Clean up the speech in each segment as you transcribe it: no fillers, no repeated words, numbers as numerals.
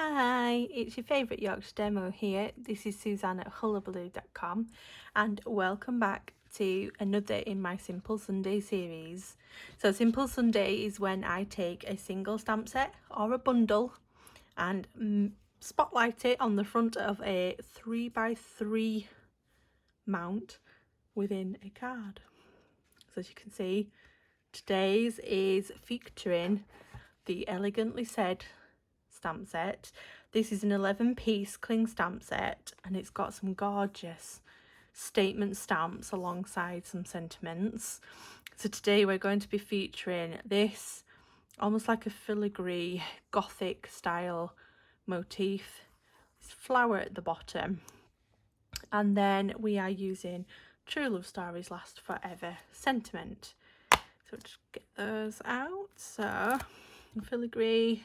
Hi, it's your favourite Yorkshire demo here. This is Suzanne at Hullahbaloo.com and welcome back to another in my Simple Sunday series. So Simple Sunday is when I take a single stamp set or a bundle and spotlight it on the front of a 3x3 mount within a card. So as you can see, today's is featuring the Elegantly Said stamp set. This is an 11-piece cling stamp set and it's got some gorgeous statement stamps alongside some sentiments. So today we're going to be featuring this almost like a filigree gothic style motif, this flower at the bottom, and then we are using True Love Stories Last Forever sentiment. So just get those out. So filigree,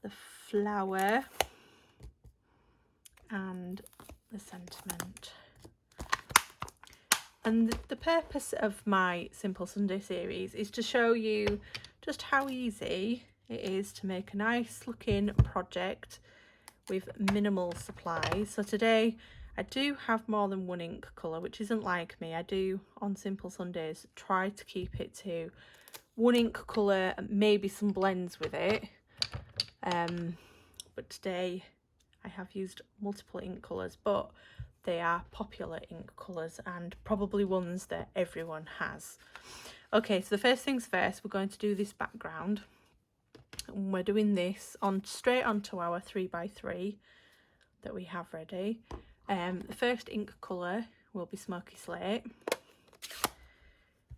the flower and the sentiment. And the purpose of my Simple Sunday series is to show you just how easy it is to make a nice looking project with minimal supplies. So today I do have more than one ink colour, which isn't like me. I do on Simple Sundays try to keep it to one ink colour and maybe some blends with it. But today I have used multiple ink colours, but they are popular ink colours and probably ones that everyone has. Okay, so the first things first, we're going to do this background. And we're doing this on straight onto our 3x3 that we have ready. The first ink colour will be Smoky Slate.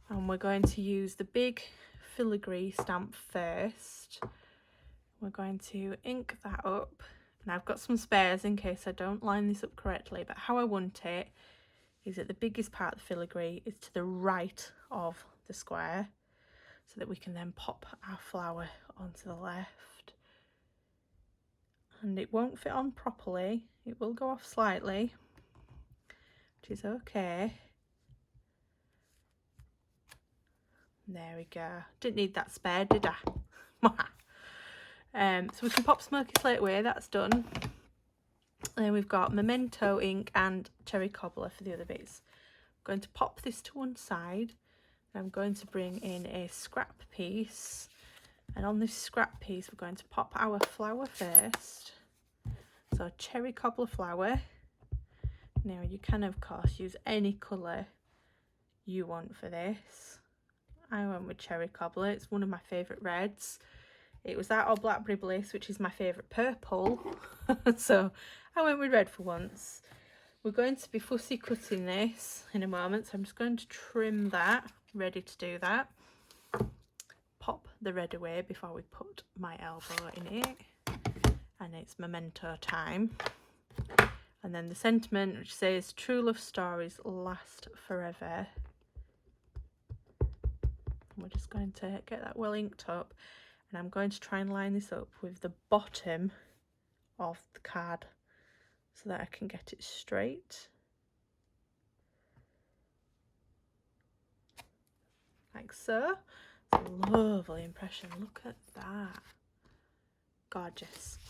And we're going to use the big filigree stamp first. We're going to ink that up, and I've got some spares in case I don't line this up correctly, but how I want it is that the biggest part of the filigree is to the right of the square so that we can then pop our flower onto the left. And it won't fit on properly, it will go off slightly, which is okay. There we go. Didn't need that spare, did I? So we can pop Smoky Slate away, that's done. And then we've got Memento ink and Cherry Cobbler for the other bits. I'm going to pop this to one side and I'm going to bring in a scrap piece. And on this scrap piece we're going to pop our flower first. So Cherry Cobbler flower. Now you can of course use any colour you want for this. I went with Cherry Cobbler, it's one of my favourite reds. It was that or Blackberry Bliss, which is my favourite purple. So I went with red for once. We're going to be fussy cutting this in a moment, so I'm just going to trim that, ready to do that. Pop the red away before we put my elbow in it. And it's Memento time. And then the sentiment, which says True Love Stories Last Forever. And we're just going to get that well inked up. And I'm going to try and line this up with the bottom of the card so that I can get it straight. Like so. It's a lovely impression. Look at that. Gorgeous.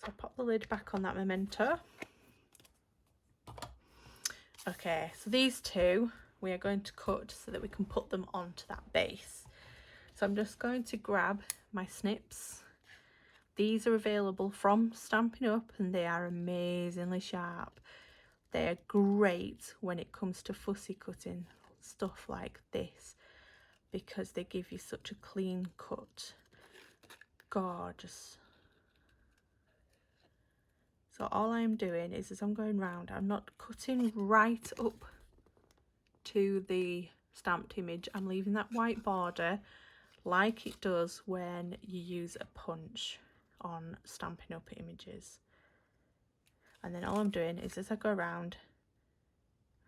So I'll pop the lid back on that Memento. Okay, so these two we are going to cut so that we can put them onto that base. So I'm just going to grab my snips. These are available from Stampin' Up and they are amazingly sharp. They are great when it comes to fussy cutting stuff like this because they give you such a clean cut. Gorgeous. So all I'm doing is as I'm going round, I'm not cutting right up to the stamped image. I'm leaving that white border like it does when you use a punch on Stampin' Up images. And then all I'm doing is as I go around,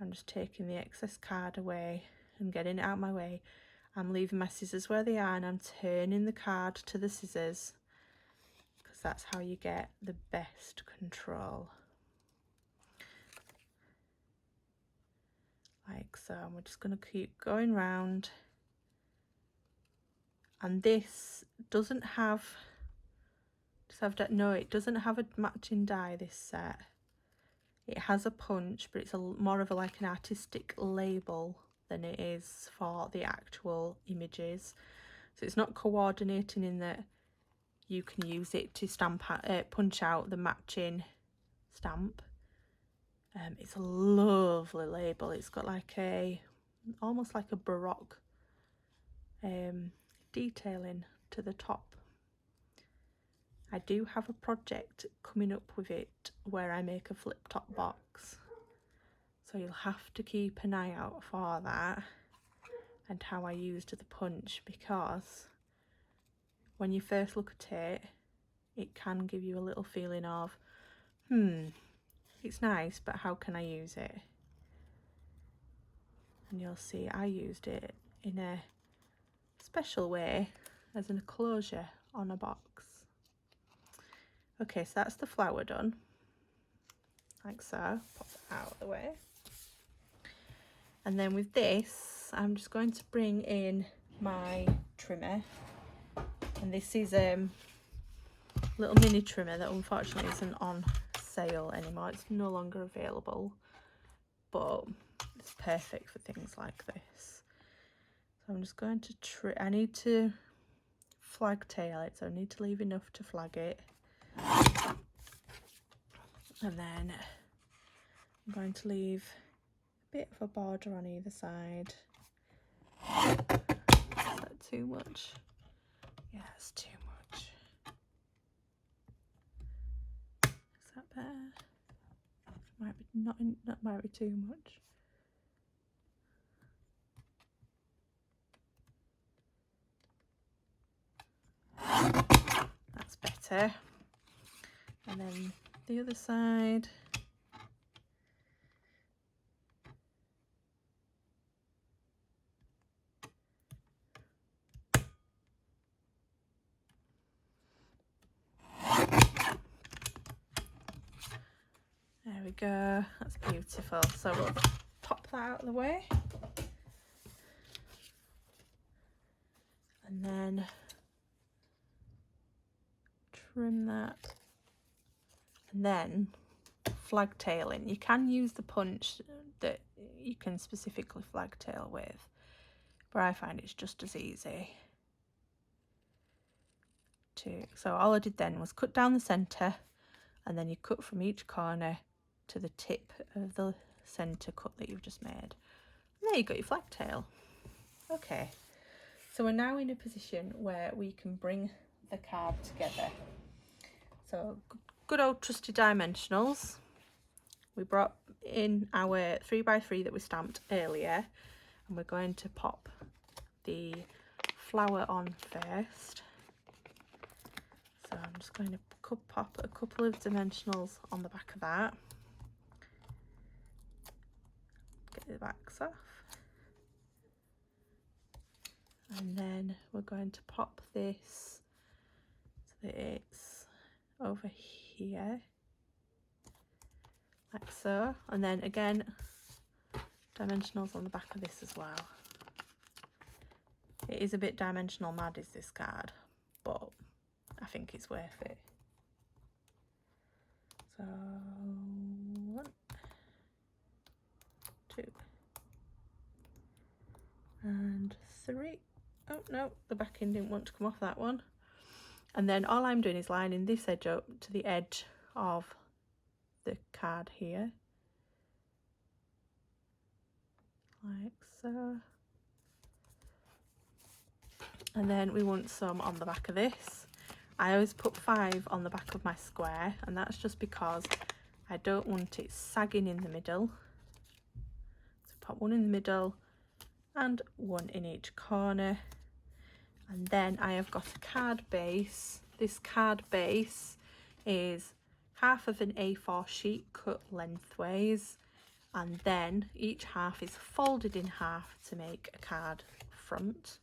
I'm just taking the excess card away and getting it out of my way. I'm leaving my scissors where they are and I'm turning the card to the scissors because that's how you get the best control. Like so, and we're just going to keep going round. And this doesn't have So no, it doesn't have a matching die, this set. It has a punch, but it's more of like an artistic label than it is for the actual images. So it's not coordinating in that you can use it to punch out the matching stamp. It's a lovely label. It's got like almost like a Baroque detailing to the top. I do have a project coming up with it where I make a flip top box, so you'll have to keep an eye out for that and how I used the punch, because when you first look at it, it can give you a little feeling of, it's nice, but how can I use it? And you'll see I used it in a special way as an enclosure on a box. Okay, so that's the flower done, like so. Pop it out of the way. And then with this, I'm just going to bring in my trimmer. And this is a little mini trimmer that unfortunately isn't on sale anymore. It's no longer available, but it's perfect for things like this. So I'm just going to I need to flag tail it, so I need to leave enough to flag it. And then I'm going to leave a bit of a border on either side. Is that too much? Yeah, it's too much. Is that better? Might be that might be too much. That's better. And then the other side. There we go, that's beautiful. So we'll pop that out of the way. And then trim that. And then flag tailing. You can use the punch that you can specifically flag tail with, but I find it's just as easy to. So all I did then was cut down the centre, and then you cut from each corner to the tip of the centre cut that you've just made. And there you got your flag tail. Okay, so we're now in a position where we can bring the card together. So good old trusty dimensionals. We brought in our 3x3 that we stamped earlier, and we're going to pop the flower on first. So I'm just going to pop a couple of dimensionals on the back of that. Get the backs off. And then we're going to pop this so that it's over here, like so. And then again, dimensionals on the back of this as well. It is a bit dimensional mad, is this card, but I think it's worth it. So 1, 2, and 3. Oh no, the backing didn't want to come off that one. And then all I'm doing is lining this edge up to the edge of the card here, like so. And then we want some on the back of this. I always put 5 on the back of my square, and that's just because I don't want it sagging in the middle. So pop 1 in the middle and 1 in each corner. And then I have got a card base. This card base is half of an A4 sheet cut lengthways, and then each half is folded in half to make a card front.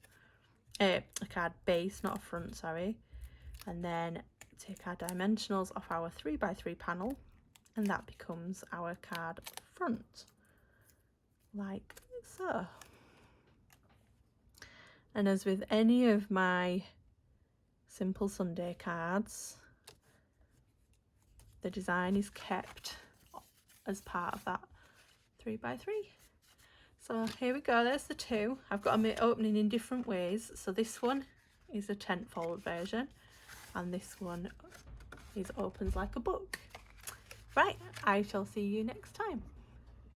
A card base, not a front, sorry. And then take our dimensionals off our 3x3 panel, and that becomes our card front, like so. And as with any of my Simple Sunday cards, the design is kept as part of that 3x3. So here we go, there's the two. I've got them opening in different ways. So this one is a tent fold version, and this one opens like a book. Right, I shall see you next time.